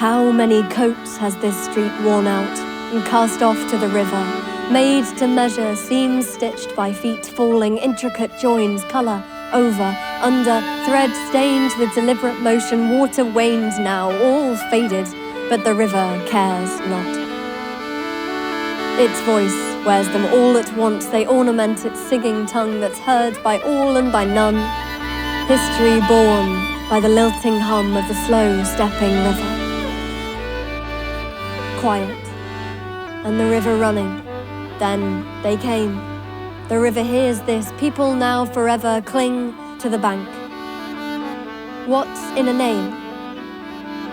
How many coats has this street worn out and cast off to the river, made to measure, seams stitched by feet falling, intricate joins, colour, over, under, thread stained with deliberate motion, water waned now, all faded, but the river cares not. Its voice wears them all at once, they ornament its singing tongue that's heard by all and by none, history born by the lilting hum of the slow-stepping river. Quiet, and the river running. Then they came. The river hears this. People now forever cling to the bank. What's in a name?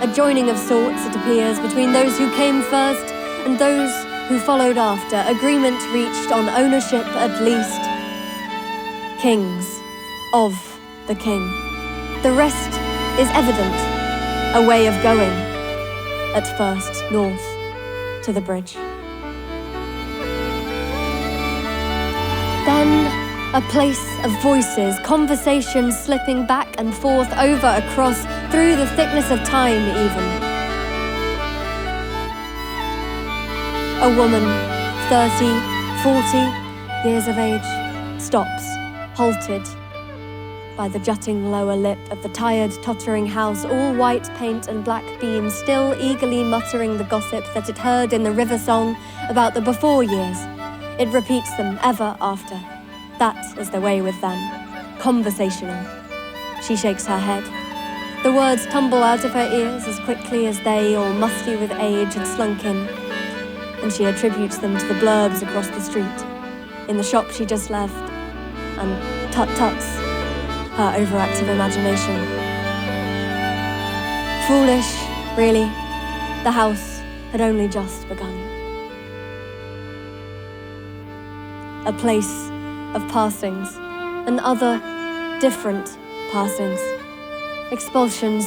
A joining of sorts, it appears, between those who came first and those who followed after. Agreement reached on ownership at least. Kings of the king. The rest is evident. A way of going. At first, north. To the bridge. Then a place of voices, conversations slipping back and forth, over, across, through the thickness of time even. A woman, 30, 40 years of age, stops, halted by the jutting lower lip of the tired, tottering house, all white paint and black beams, still eagerly muttering the gossip that it heard in the river song about the before years. It repeats them ever after. That is the way with them. Conversational. She shakes her head. The words tumble out of her ears as quickly as they, all musty with age, had slunk in. And she attributes them to the blurbs across the street, in the shop she just left, and tut-tuts, her overactive imagination. Foolish, really. The house had only just begun. A place of passings, and other different passings. Expulsions,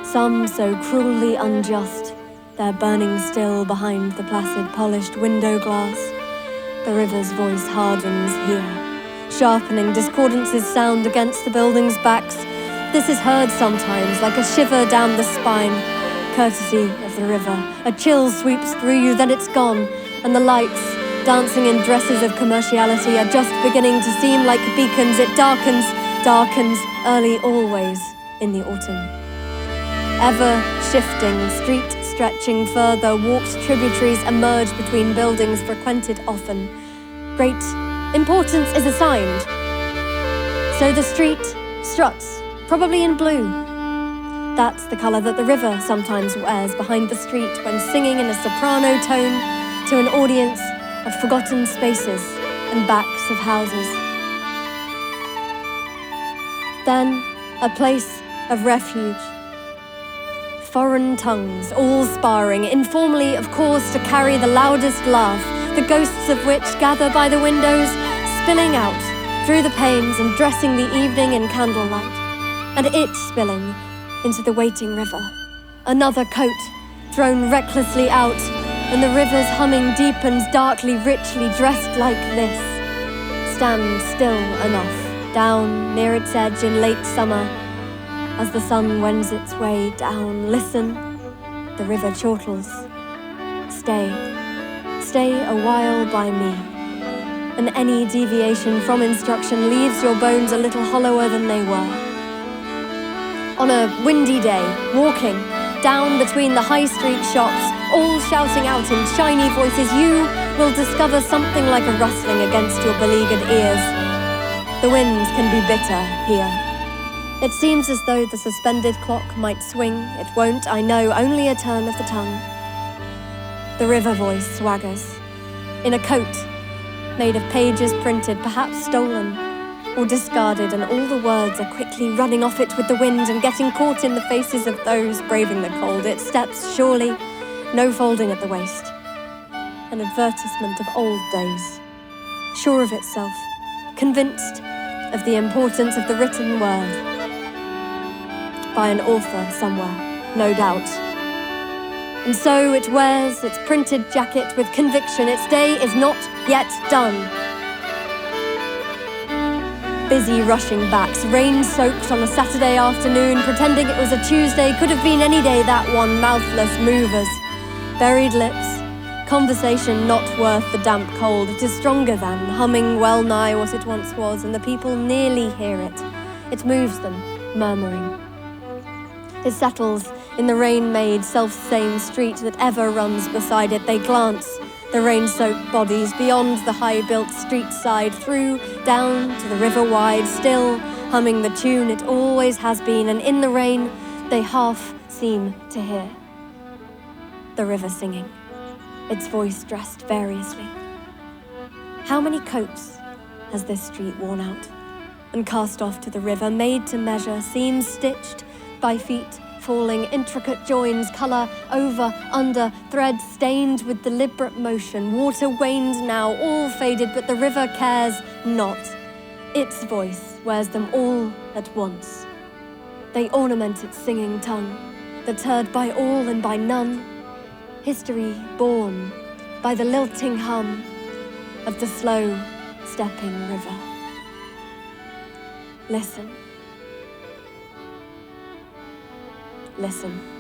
some so cruelly unjust, they're burning still behind the placid polished window glass. The river's voice hardens here, sharpening discordances sound against the building's backs. This is heard sometimes like a shiver down the spine, courtesy of the river. A chill sweeps through you, then it's gone, and the lights, dancing in dresses of commerciality, are just beginning to seem like beacons. It darkens early always in the autumn. Ever shifting, street stretching further, walked tributaries emerge between buildings frequented often. Great importance is assigned. So the street struts, probably in blue. That's the colour that the river sometimes wears behind the street when singing in a soprano tone to an audience of forgotten spaces and backs of houses. Then a place of refuge. Foreign tongues, all sparring, informally, of course, to carry the loudest laugh, the ghosts of which gather by the windows, spilling out through the panes and dressing the evening in candlelight, and it spilling into the waiting river. Another coat thrown recklessly out, and the river's humming deepens, darkly, richly dressed like this. Stand still enough, down near its edge in late summer, as the sun wends its way down. Listen, the river chortles. Stay a while by me. And any deviation from instruction leaves your bones a little hollower than they were. On a windy day, walking down between the high street shops, all shouting out in shiny voices, you will discover something like a rustling against your beleaguered ears. The winds can be bitter here. It seems as though the suspended clock might swing. It won't, I know, only a turn of the tongue. The river voice swaggers, in a coat made of pages printed, perhaps stolen or discarded, and all the words are quickly running off it with the wind and getting caught in the faces of those braving the cold. It steps surely, no folding at the waist. An advertisement of old days, sure of itself, convinced of the importance of the written word. By an author somewhere, no doubt. And so it wears its printed jacket with conviction. Its day is not yet done. Busy rushing backs, rain-soaked on a Saturday afternoon, pretending it was a Tuesday, could have been any day that one, mouthless movers. Buried lips, conversation not worth the damp cold. It is stronger than, humming well nigh what it once was, and the people nearly hear it. It moves them, murmuring. It settles in the rain-made, self-same street that ever runs beside it. They glance, the rain-soaked bodies, beyond the high-built street side, through, down to the river wide, still humming the tune it always has been, and in the rain they half seem to hear the river singing, its voice dressed variously. How many coats has this street worn out and cast off to the river, made to measure, seams stitched by feet falling, intricate joins, colour over, under, thread stained with deliberate motion, water waned now, all faded, but the river cares not. Its voice wears them all at once. They ornament its singing tongue, that's heard by all and by none. History born by the lilting hum of the slow stepping river. Listen. Listen.